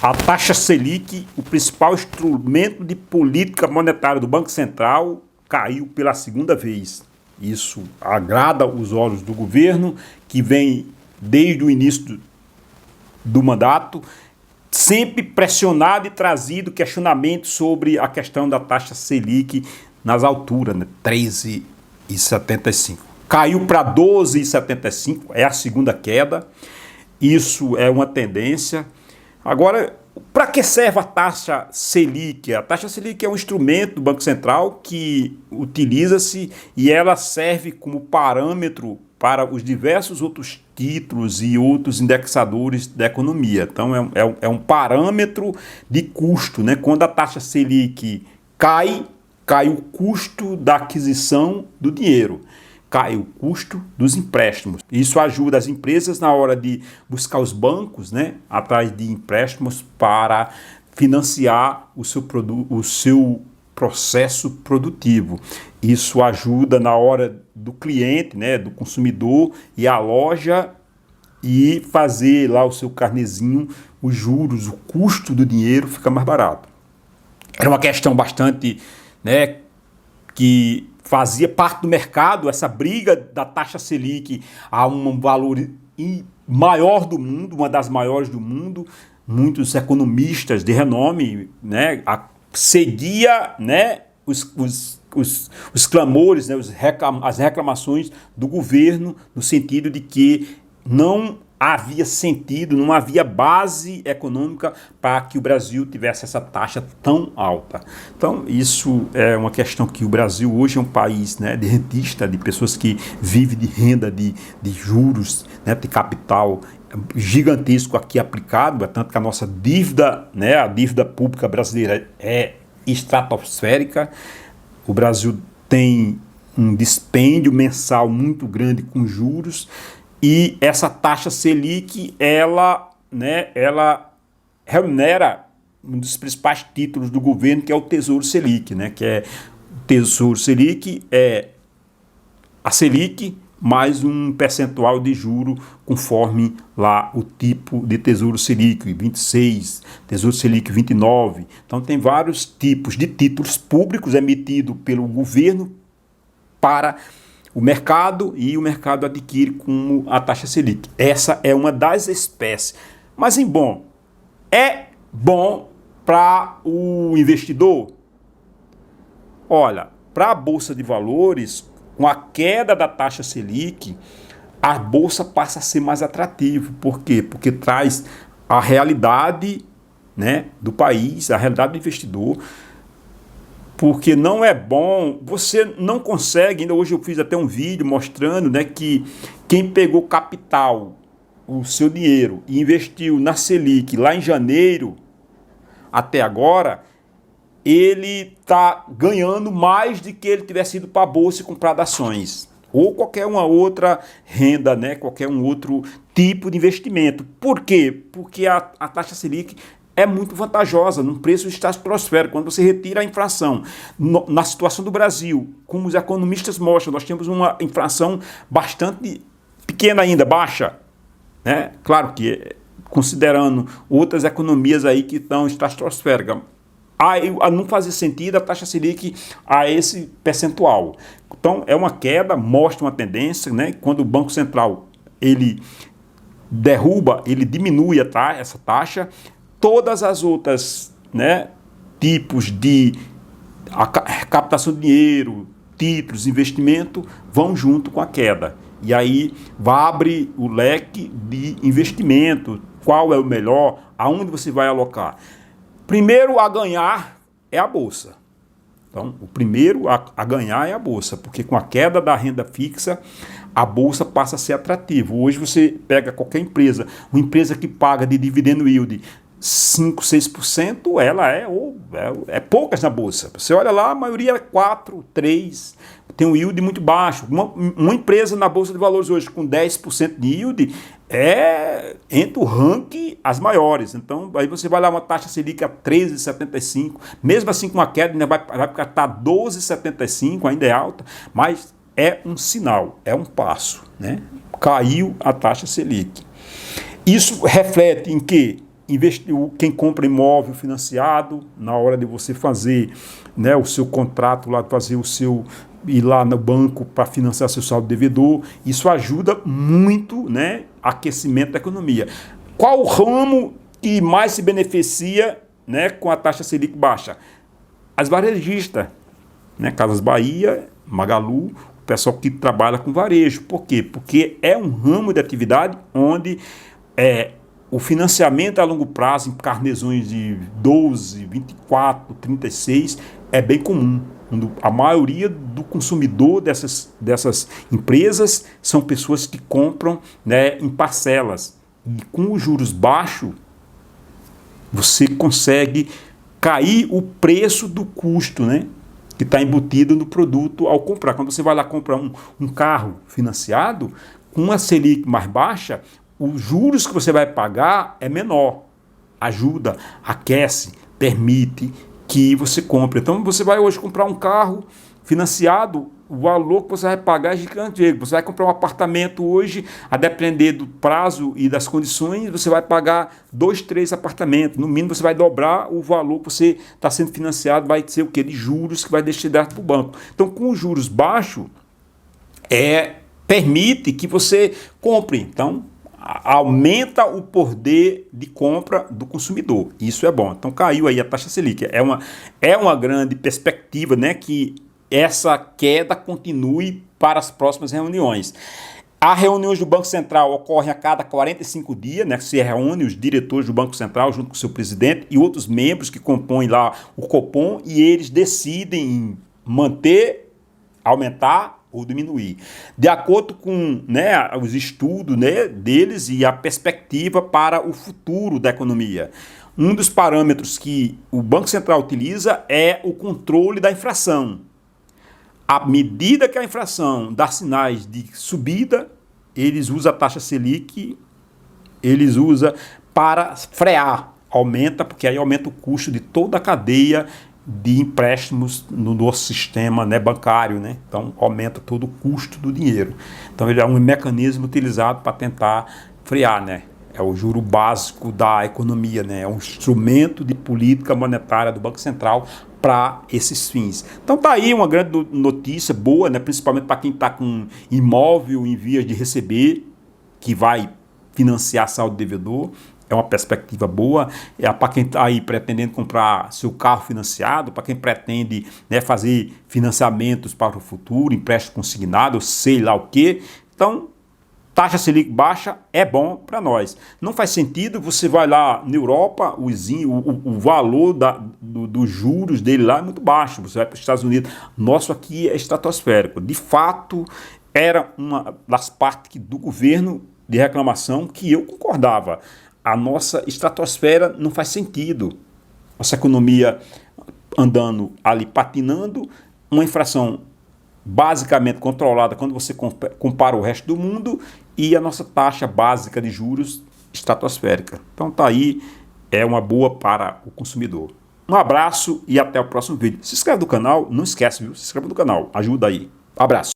A taxa Selic, o principal instrumento de política monetária do Banco Central, caiu pela segunda vez. Isso agrada os olhos do governo, que vem desde o início do mandato, sempre pressionado e trazido questionamentos sobre a questão da taxa Selic nas alturas, né? 13,75. Caiu para 12,75, é a segunda queda. Isso é uma tendência. Agora, para que serve a taxa Selic? A taxa Selic é um instrumento do Banco Central que utiliza-se e ela serve como parâmetro para os diversos outros títulos e outros indexadores da economia. Então, é um parâmetro de custo, né? Quando a taxa Selic cai o custo da aquisição do dinheiro. Cai o custo dos empréstimos. Isso ajuda as empresas na hora de buscar os bancos, né, atrás de empréstimos para financiar o seu processo produtivo. Isso ajuda na hora do cliente, né, do consumidor, ir à loja e fazer lá o seu carnezinho, os juros, o custo do dinheiro fica mais barato. Era uma questão bastante, né, que fazia parte do mercado, essa briga da taxa Selic a um valor maior do mundo, uma das maiores do mundo. Muitos economistas de renome, né, seguia, né, os clamores, né, as reclamações do governo, no sentido de que não havia sentido, não havia base econômica para que o Brasil tivesse essa taxa tão alta. Então, isso é uma questão que o Brasil hoje é um país, né, de rentista, de pessoas que vivem de renda, de juros, né, de capital gigantesco aqui aplicado, tanto que a nossa dívida, né, a dívida pública brasileira é estratosférica. O Brasil tem um dispêndio mensal muito grande com juros. E essa taxa Selic, ela remunera um dos principais títulos do governo, que é o Tesouro Selic, né? Que é o Tesouro Selic é a Selic mais um percentual de juro conforme lá o tipo de Tesouro Selic, 26, Tesouro Selic 29. Então tem vários tipos de títulos públicos emitidos pelo governo para o mercado, e o mercado adquire como a taxa Selic. Essa é uma das espécies. Mas é bom para o investidor? Olha, para a Bolsa de Valores, com a queda da taxa Selic, a Bolsa passa a ser mais atrativa. Por quê? Porque traz a realidade, né, do país, a realidade do investidor. Porque não é bom, você não consegue, ainda hoje eu fiz até um vídeo mostrando, né, que quem pegou capital, o seu dinheiro, e investiu na Selic lá em janeiro, até agora, ele está ganhando mais do que ele tivesse ido para a Bolsa e comprado ações. Ou qualquer uma outra renda, né, qualquer um outro tipo de investimento. Por quê? Porque a taxa Selic é muito vantajosa num preço estratosférico. Quando você retira a inflação, na situação do Brasil, como os economistas mostram, nós temos uma inflação bastante pequena ainda, baixa, né? Claro que considerando outras economias aí que estão estratosféricas, aí não fazia sentido a taxa Selic a esse percentual. Então é uma queda, mostra uma tendência, né? Quando o Banco Central ele derruba, ele diminui essa taxa, todas as outras, né, tipos de captação de dinheiro, títulos, investimento, vão junto com a queda. E aí abre o leque de investimento, qual é o melhor, aonde você vai alocar. Primeiro a ganhar é a Bolsa. Então, o primeiro a ganhar é a Bolsa, porque com a queda da renda fixa, a Bolsa passa a ser atrativa. Hoje você pega qualquer empresa, uma empresa que paga de dividendo yield 5, 6%, ela é poucas na Bolsa. Você olha lá, a maioria é 4, 3%, tem um yield muito baixo. Uma empresa na Bolsa de Valores hoje com 10% de yield entre o ranking as maiores. Então, aí você vai lá uma taxa Selic a 13,75%, mesmo assim com uma queda, ainda vai estar 12,75%, ainda é alta, mas é um sinal, é um passo, né? Caiu a taxa Selic. Isso reflete em quê? quem compra imóvel financiado, na hora de você fazer, né, o seu contrato, lá, fazer o seu, ir lá no banco para financiar seu saldo devedor, isso ajuda muito, né, aquecimento da economia. Qual o ramo que mais se beneficia, né, com a taxa Selic baixa? As varejistas, né, Casas Bahia, Magalu, o pessoal que trabalha com varejo. Por quê? Porque é um ramo de atividade onde o financiamento a longo prazo em carnezões de 12, 24, 36 é bem comum. A maioria do consumidor dessas empresas são pessoas que compram, né, em parcelas. E com os juros baixos, você consegue cair o preço do custo, né, que está embutido no produto ao comprar. Quando você vai lá comprar um carro financiado, com uma Selic mais baixa, os juros que você vai pagar é menor. Ajuda, aquece, permite que você compre. Então você vai hoje comprar um carro financiado, o valor que você vai pagar é gigante. Você vai comprar um apartamento hoje, a depender do prazo e das condições, você vai pagar 2, 3 apartamentos. No mínimo você vai dobrar o valor que você está sendo financiado, vai ser o quê? De juros que vai destinar para o banco. Então com os juros baixos, permite que você compre. Então aumenta o poder de compra do consumidor. Isso é bom. Então caiu aí a taxa Selic. É uma grande perspectiva, né, que essa queda continue para as próximas reuniões. As reuniões do Banco Central ocorrem a cada 45 dias, né, que se reúne os diretores do Banco Central junto com o seu presidente e outros membros que compõem lá o Copom, e eles decidem manter, aumentar ou diminuir, de acordo com, né, os estudos, né, deles e a perspectiva para o futuro da economia. Um dos parâmetros que o Banco Central utiliza é o controle da inflação. À medida que a inflação dá sinais de subida, eles usam a taxa Selic, eles usam para frear, aumenta, porque aí aumenta o custo de toda a cadeia de empréstimos no nosso sistema, né, bancário, né? Então aumenta todo o custo do dinheiro. Então ele é um mecanismo utilizado para tentar frear, né? É o juro básico da economia, né? É um instrumento de política monetária do Banco Central para esses fins. Então tá aí uma grande notícia boa, né? Principalmente para quem está com imóvel em vias de receber, que vai financiar saldo devedor. É uma perspectiva boa. Para quem está aí pretendendo comprar seu carro financiado, para quem pretende, né, fazer financiamentos para o futuro, empréstimo consignado, sei lá o quê. Então, taxa Selic baixa é bom para nós. Não faz sentido, você vai lá na Europa, o valor dos juros dele lá é muito baixo. Você vai para os Estados Unidos, nosso aqui é estratosférico. De fato, era uma das partes do governo de reclamação que eu concordava. A nossa estratosfera não faz sentido. Nossa economia andando ali patinando, uma inflação basicamente controlada quando você compara o resto do mundo, e a nossa taxa básica de juros estratosférica. Então tá aí, é uma boa para o consumidor. Um abraço e até o próximo vídeo. Se inscreve no canal, não esquece, viu? Se inscreve no canal, ajuda aí. Abraço.